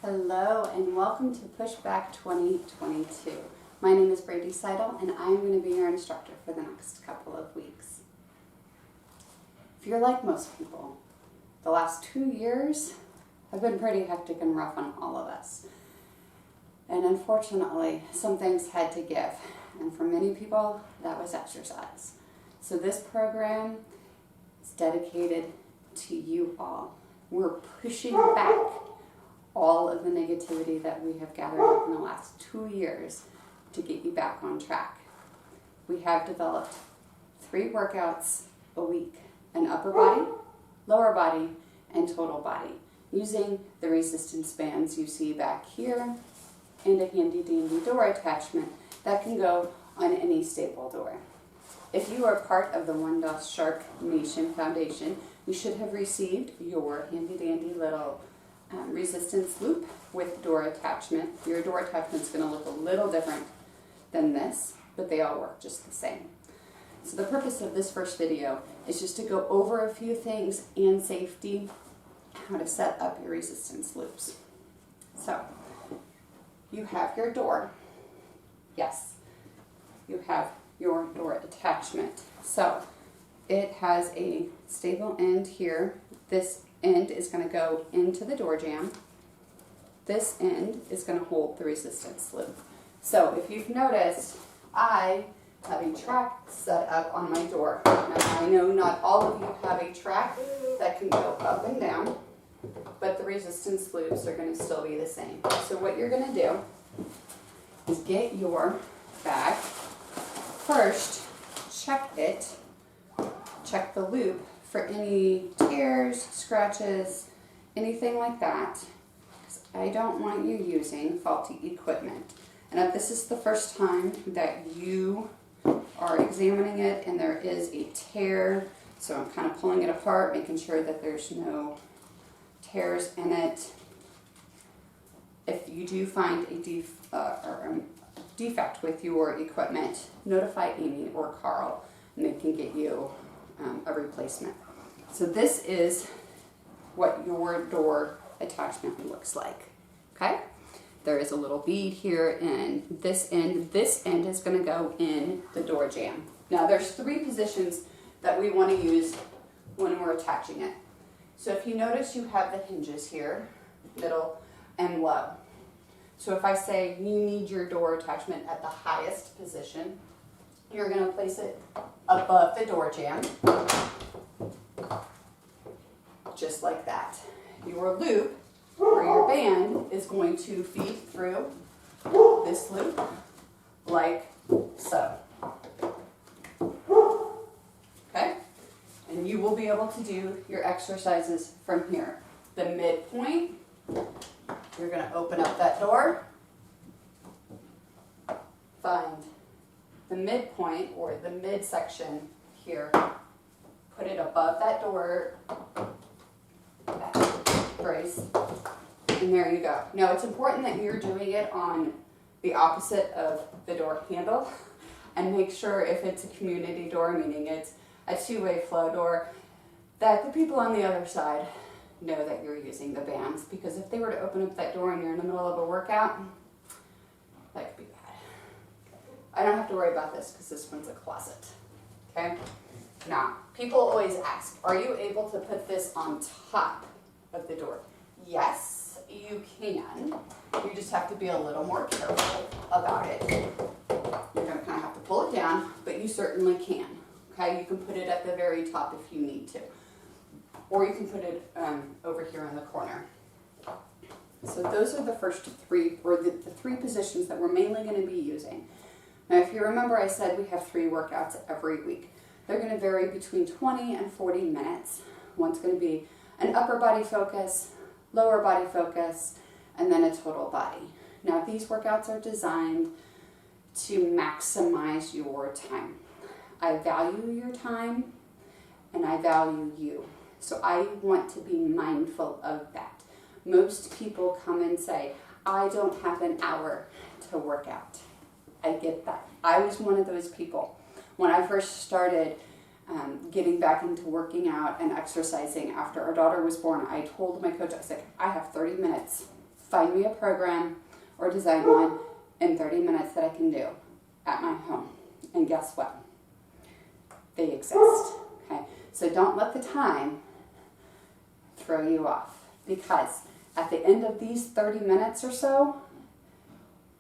Hello and welcome to Pushback 2022. My name is Brady Seidel and I'm going to be your instructor for the next couple of weeks. If you're like most people, the last 2 years have been pretty hectic and rough on all of us. And unfortunately, some things had to give. And for many people, that was exercise. So this program is dedicated to you all. We're pushing back all of the negativity that we have gathered up in the last 2 years to get you back on track. We have developed 3 workouts a week: an upper body, lower body, and total body, using the resistance bands you see back here and a handy dandy door attachment that can go on any staple door. If you are part of the One Dust Shark Nation Foundation, you should have received your handy dandy little resistance loop with door attachment. Your door attachment is going to look a little different than this, but they all work just the same. So the purpose of this first video is just to go over a few things and safety, how to set up your resistance loops. So you have your door. Yes, you have your door attachment. So it has a stable end here. This end is going to go into the door jamb. This end is going to hold the resistance loop. So if you've noticed, I have a track set up on my door. Now I know not all of you have a track that can go up and down, but the resistance loops are going to still be the same. So what you're going to do is get your bag. First, check the loop for any tears, scratches, anything like that, because I don't want you using faulty equipment. And if this is the first time that you are examining it and there is a tear, so I'm kind of pulling it apart, making sure that there's no tears in it. If you do find a defect with your equipment, notify Amy or Carl and they can get you a replacement. So this is what your door attachment looks like. Okay? There is a little bead here in this end. This end is going to go in the door jamb. Now there's 3 positions that we want to use when we're attaching it. So if you notice, you have the hinges here, middle and low. So if I say you need your door attachment at the highest position, you're going to place it above the door jamb, just like that. Your loop or your band is going to feed through this loop like so. Okay? And you will be able to do your exercises from here. The midpoint, you're going to open up that door, find the midpoint or the midsection here, put it above that door brace, and there you go. Now it's important that you're doing it on the opposite of the door handle, and make sure if it's a community door, meaning it's a 2-way flow door, that the people on the other side know that you're using the bands, because if they were to open up that door and you're in the middle of a workout, that could be bad. I don't have to worry about this because this one's a closet. Okay? Now, people always ask, are you able to put this on top of the door? Yes, you can. You just have to be a little more careful about it. You're going to kind of have to pull it down, but you certainly can. Okay? You can put it at the very top if you need to. Or you can put it over here in the corner. So those are the first 3, or the 3 positions that we're mainly going to be using. Now, if you remember, I said we have 3 workouts every week. They're going to vary between 20 and 40 minutes. One's going to be an upper body focus, lower body focus, and then a total body. Now, these workouts are designed to maximize your time. I value your time, and I value you. So I want to be mindful of that. Most people come and say, I don't have an hour to work out. I get that. I was one of those people. When I first started getting back into working out and exercising after our daughter was born, I told my coach, I said, I have 30 minutes find me a program or design one in 30 minutes that I can do at my home. And guess what? They exist. Okay? So don't let the time throw you off, because at the end of these 30 minutes or so,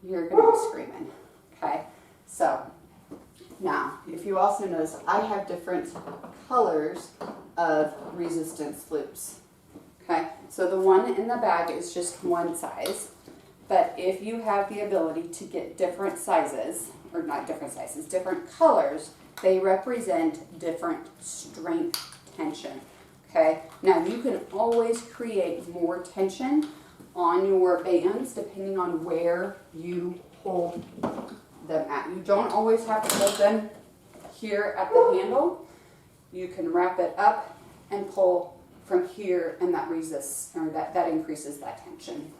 you're going to be screaming. Okay? So now, if you also notice, I have different colors of resistance loops. Okay? So the one in the bag is just one size. But if you have the ability to get different sizes, or not different sizes, different colors, they represent different strength tension. Okay? Now you can always create more tension on your bands depending on where you hold them at. You don't always have to hold them here at the handle. You can wrap it up and pull from here, and that resists, or that increases that tension.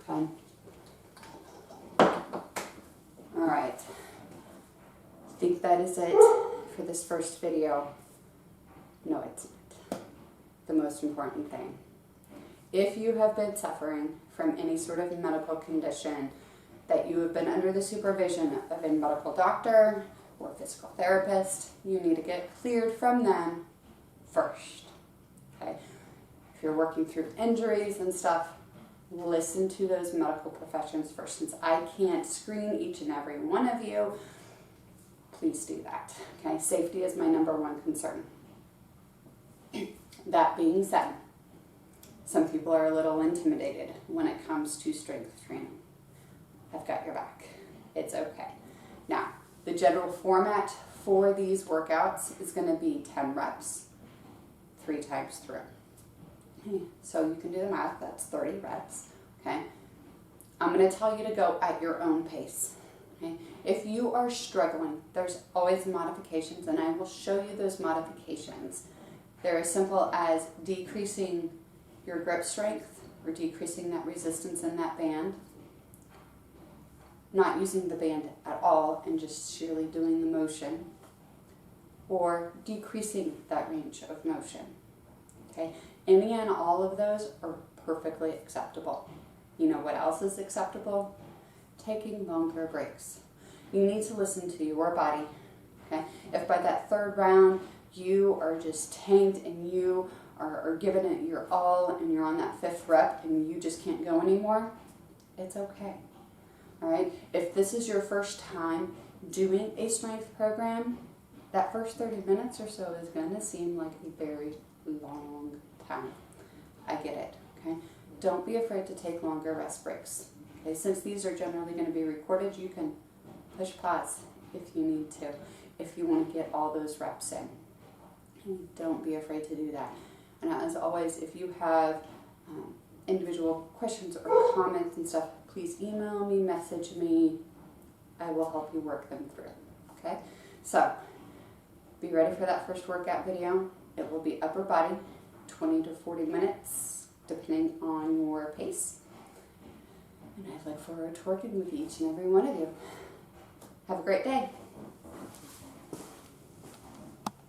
Okay. All right. I think that is it for this first video. No, it's not. The most important thing. If you have been suffering from any sort of medical condition, that you have been under the supervision of a medical doctor or physical therapist, you need to get cleared from them first. Okay? If you're working through injuries and stuff, listen to those medical professions first. Since I can't screen each and every one of you, please do that. Okay? Safety is my #1 concern. That being said, some people are a little intimidated when it comes to strength training. I've got your back. It's okay. Now, the general format for these workouts is going to be 10 reps, 3 times through. Okay, so you can do the math, that's 30 reps. Okay? I'm going to tell you to go at your own pace. Okay? If you are struggling, there's always modifications, and I will show you those modifications. They're as simple as decreasing your grip strength or decreasing that resistance in that band, not using the band at all and just sheerly doing the motion, or decreasing that range of motion. Okay? Any and all of those are perfectly acceptable. You know what else is acceptable? Taking longer breaks. You need to listen to your body. Okay? If by that 3rd round you are just tanked and you are giving it your all and you're on that 5th rep and you just can't go anymore, it's okay. All right? If this is your first time doing a strength program, that first 30 minutes or so is going to seem like a very long time. I get it. Okay? Don't be afraid to take longer rest breaks. Okay? Since these are generally going to be recorded, you can push pause if you need to, if you want to get all those reps in. And don't be afraid to do that. And as always, if you have individual questions or comments and stuff, please email me, message me. I will help you work them through. Okay? So, be ready for that first workout video. It will be upper body, 20 to 40 minutes, depending on your pace. And I look forward to working with each and every one of you. Have a great day.